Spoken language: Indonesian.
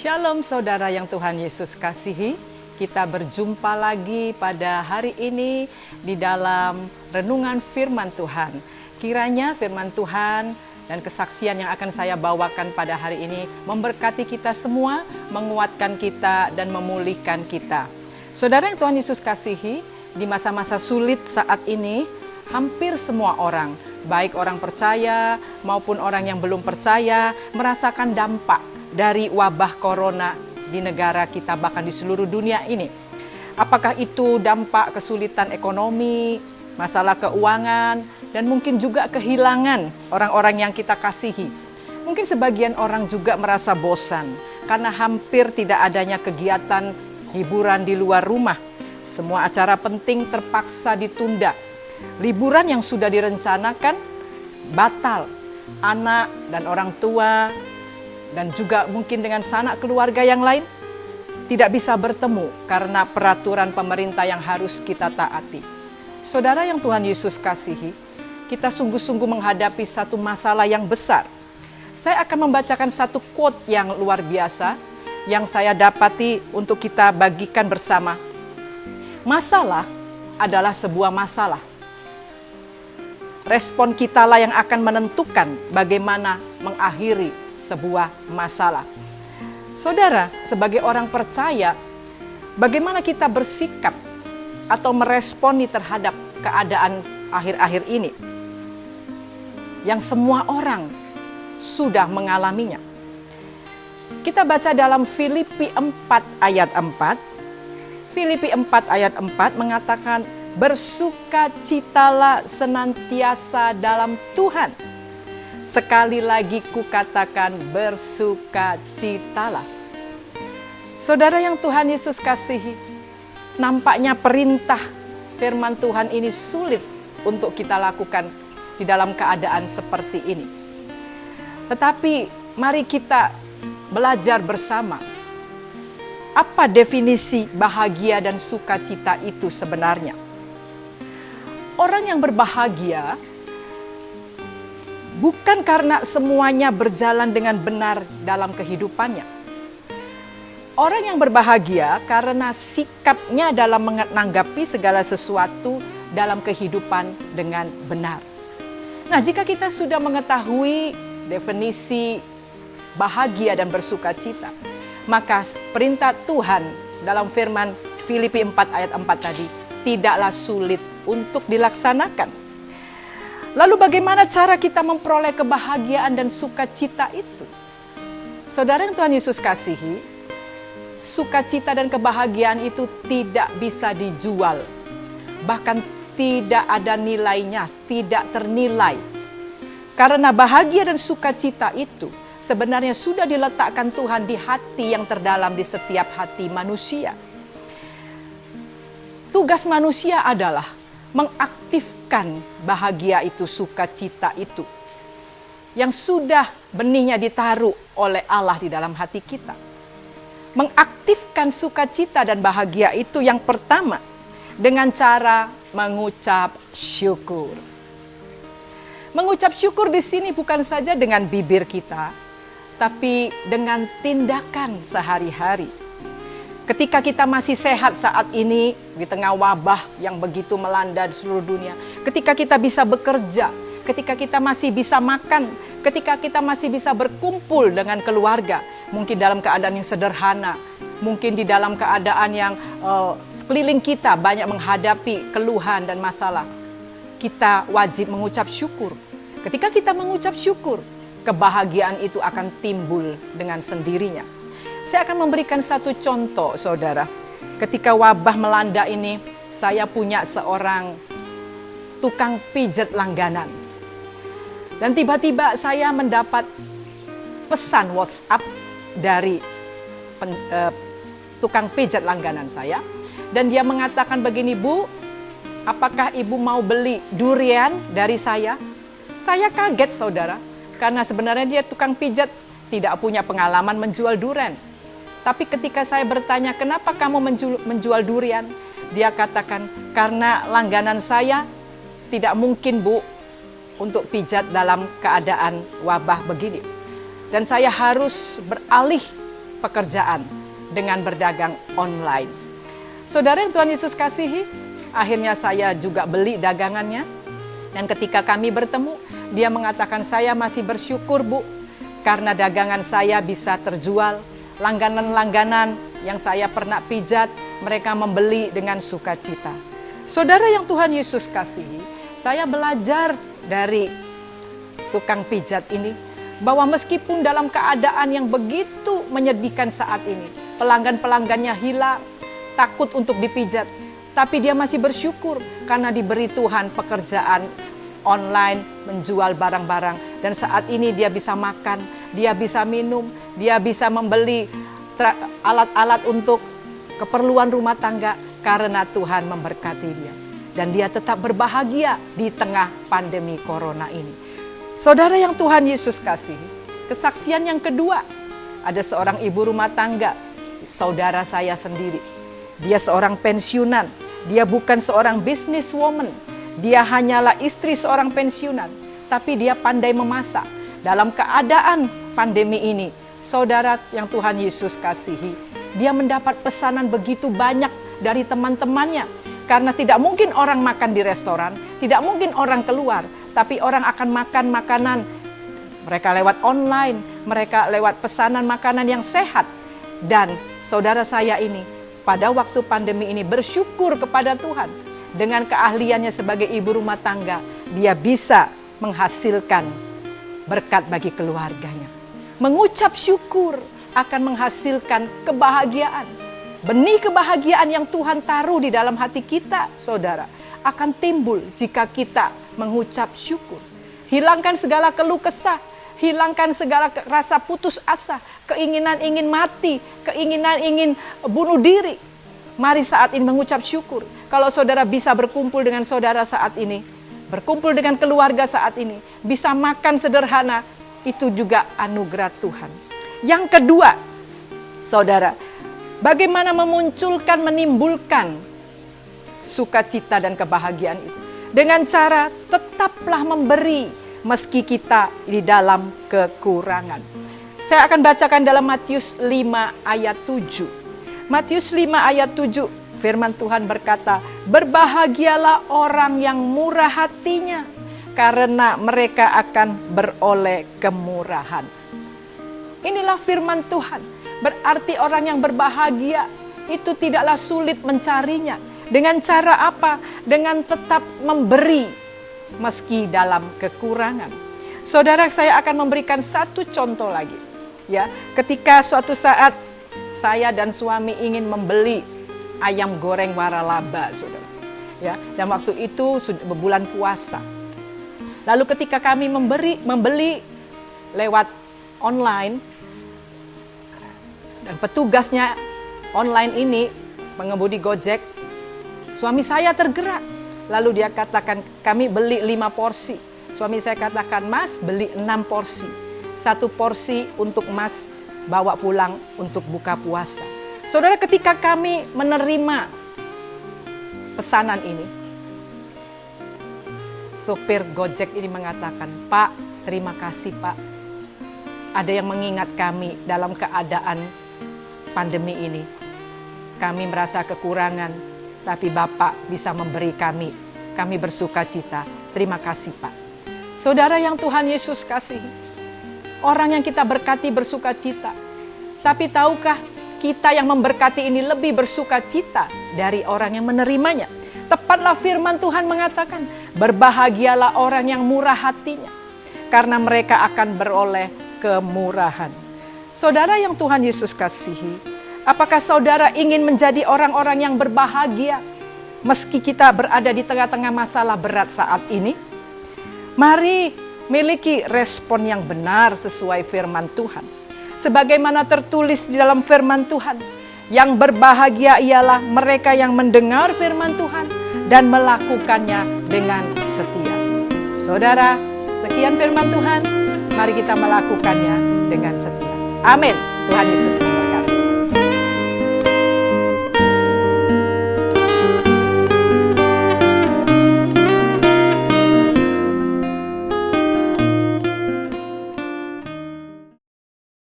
Shalom saudara yang Tuhan Yesus kasihi. Kita berjumpa lagi pada hari ini di dalam renungan firman Tuhan. Kiranya firman Tuhan dan kesaksian yang akan saya bawakan pada hari ini memberkati kita semua, menguatkan kita dan memulihkan kita. Saudara yang Tuhan Yesus kasihi, di masa-masa sulit saat ini, hampir semua orang, baik orang percaya maupun orang yang belum percaya, merasakan dampak dari wabah corona di negara kita, bahkan di seluruh dunia ini. Apakah itu dampak kesulitan ekonomi, masalah keuangan, dan mungkin juga kehilangan orang-orang yang kita kasihi. Mungkin sebagian orang juga merasa bosan karena hampir tidak adanya kegiatan hiburan di luar rumah. Semua acara penting terpaksa ditunda. Liburan yang sudah direncanakan batal. Anak dan orang tua dan juga mungkin dengan sanak keluarga yang lain tidak bisa bertemu karena peraturan pemerintah yang harus kita taati. Saudara yang Tuhan Yesus kasihi, kita sungguh-sungguh menghadapi satu masalah yang besar. Saya akan membacakan satu quote yang luar biasa yang saya dapati untuk kita bagikan bersama. Masalah adalah sebuah masalah. Respon kitalah yang akan menentukan bagaimana mengakhiri sebuah masalah. Saudara, sebagai orang percaya, bagaimana kita bersikap atau meresponi terhadap keadaan akhir-akhir ini yang semua orang sudah mengalaminya. Kita baca dalam Filipi 4 ayat 4. Filipi 4 ayat 4 mengatakan, bersukacitalah senantiasa dalam Tuhan. Sekali lagi kukatakan, bersukacitalah. Saudara yang Tuhan Yesus kasihi, nampaknya perintah firman Tuhan ini sulit untuk kita lakukan di dalam keadaan seperti ini. Tetapi mari kita belajar bersama. Apa definisi bahagia dan sukacita itu sebenarnya? Orang yang berbahagia bukan karena semuanya berjalan dengan benar dalam kehidupannya. Orang yang berbahagia karena sikapnya dalam menanggapi segala sesuatu dalam kehidupan dengan benar. Nah, jika kita sudah mengetahui definisi bahagia dan bersukacita, maka perintah Tuhan dalam firman Filipi 4 ayat 4 tadi tidaklah sulit untuk dilaksanakan. Lalu bagaimana cara kita memperoleh kebahagiaan dan sukacita itu? Saudara yang Tuhan Yesus kasihi, sukacita dan kebahagiaan itu tidak bisa dijual. Bahkan tidak ada nilainya, tidak ternilai. Karena bahagia dan sukacita itu sebenarnya sudah diletakkan Tuhan di hati yang terdalam di setiap hati manusia. Tugas manusia adalah mengaktifkan bahagia itu, sukacita itu, yang sudah benihnya ditaruh oleh Allah di dalam hati kita. Mengaktifkan sukacita dan bahagia itu yang pertama dengan cara mengucap syukur. Mengucap syukur di sini bukan saja dengan bibir kita, tapi dengan tindakan sehari-hari. Ketika kita masih sehat saat ini di tengah wabah yang begitu melanda di seluruh dunia, ketika kita bisa bekerja, ketika kita masih bisa makan, ketika kita masih bisa berkumpul dengan keluarga, mungkin dalam keadaan yang sederhana, mungkin di dalam keadaan yang sekeliling kita banyak menghadapi keluhan dan masalah, kita wajib mengucap syukur. Ketika kita mengucap syukur, kebahagiaan itu akan timbul dengan sendirinya. Saya akan memberikan satu contoh, saudara. Ketika wabah melanda ini, saya punya seorang tukang pijat langganan. Dan tiba-tiba saya mendapat pesan WhatsApp dari tukang pijat langganan saya. Dan dia mengatakan begini, Bu, apakah Ibu mau beli durian dari saya? Saya kaget, saudara. Karena sebenarnya dia tukang pijat, tidak punya pengalaman menjual durian. Tapi ketika saya bertanya, kenapa kamu menjual durian? Dia katakan, karena langganan saya tidak mungkin, Bu, untuk pijat dalam keadaan wabah begini. Dan saya harus beralih pekerjaan dengan berdagang online. Saudara yang Tuhan Yesus kasihi, akhirnya saya juga beli dagangannya. Dan ketika kami bertemu, dia mengatakan, saya masih bersyukur Bu, karena dagangan saya bisa terjual. Langganan-langganan yang saya pernah pijat, mereka membeli dengan sukacita. Saudara yang Tuhan Yesus kasihi, saya belajar dari tukang pijat ini, bahwa meskipun dalam keadaan yang begitu menyedihkan saat ini, pelanggan-pelanggannya hilang, takut untuk dipijat, tapi dia masih bersyukur karena diberi Tuhan pekerjaan online, menjual barang-barang. Dan saat ini dia bisa makan, dia bisa minum, dia bisa membeli alat-alat untuk keperluan rumah tangga karena Tuhan memberkati dia. Dan dia tetap berbahagia di tengah pandemi corona ini. Saudara yang Tuhan Yesus kasihi, kesaksian yang kedua, ada seorang ibu rumah tangga, saudara saya sendiri. Dia seorang pensiunan, dia bukan seorang businesswoman, dia hanyalah istri seorang pensiunan, tapi dia pandai memasak. Dalam keadaan pandemi ini, saudara yang Tuhan Yesus kasihi, dia mendapat pesanan begitu banyak dari teman-temannya. Karena tidak mungkin orang makan di restoran, tidak mungkin orang keluar, tapi orang akan makan makanan. Mereka lewat online, mereka lewat pesanan makanan yang sehat. Dan saudara saya ini, pada waktu pandemi ini bersyukur kepada Tuhan. Dengan keahliannya sebagai ibu rumah tangga, dia bisa menghasilkan berkat bagi keluarganya. Mengucap syukur akan menghasilkan kebahagiaan. Benih kebahagiaan yang Tuhan taruh di dalam hati kita, saudara, akan timbul jika kita mengucap syukur. Hilangkan segala keluh kesah, hilangkan segala rasa putus asa, keinginan ingin mati, keinginan ingin bunuh diri. Mari saat ini mengucap syukur. Kalau saudara bisa berkumpul dengan saudara saat ini, berkumpul dengan keluarga saat ini, bisa makan sederhana, itu juga anugerah Tuhan. Yang kedua, saudara, bagaimana menimbulkan sukacita dan kebahagiaan itu? Dengan cara tetaplah memberi meski kita di dalam kekurangan. Saya akan bacakan dalam Matius 5 ayat 7. Matius 5 ayat 7, firman Tuhan berkata, berbahagialah orang yang murah hatinya, karena mereka akan beroleh kemurahan. Inilah firman Tuhan. Berarti orang yang berbahagia itu tidaklah sulit mencarinya. Dengan cara apa? Dengan tetap memberi meski dalam kekurangan. Saudara, saya akan memberikan satu contoh lagi. Ya, ketika suatu saat saya dan suami ingin membeli ayam goreng waralaba, saudara. Ya, dan waktu itu sudah bulan puasa. Lalu ketika kami membeli lewat online, dan petugasnya online ini, pengemudi Gojek, suami saya tergerak. Lalu dia katakan, kami beli 5 porsi. Suami saya katakan, Mas beli 6 porsi. 1 porsi untuk Mas bawa pulang untuk buka puasa. Saudara, ketika kami menerima pesanan ini, sopir Gojek ini mengatakan, Pak, terima kasih Pak. Ada yang mengingat kami dalam keadaan pandemi ini. Kami merasa kekurangan, tapi Bapak bisa memberi kami. Kami bersuka cita. Terima kasih Pak. Saudara yang Tuhan Yesus kasihi, orang yang kita berkati bersuka cita. Tapi tahukah kita yang memberkati ini lebih bersuka cita dari orang yang menerimanya? Tepatlah firman Tuhan mengatakan, berbahagialah orang yang murah hatinya, karena mereka akan beroleh kemurahan. Saudara yang Tuhan Yesus kasihi, apakah saudara ingin menjadi orang-orang yang berbahagia meski kita berada di tengah-tengah masalah berat saat ini? Mari miliki respon yang benar sesuai firman Tuhan. Sebagaimana tertulis di dalam firman Tuhan, yang berbahagia ialah mereka yang mendengar firman Tuhan dan melakukannya dengan setia. Saudara, sekian firman Tuhan, mari kita melakukannya dengan setia. Amin. Tuhan Yesus memberkati.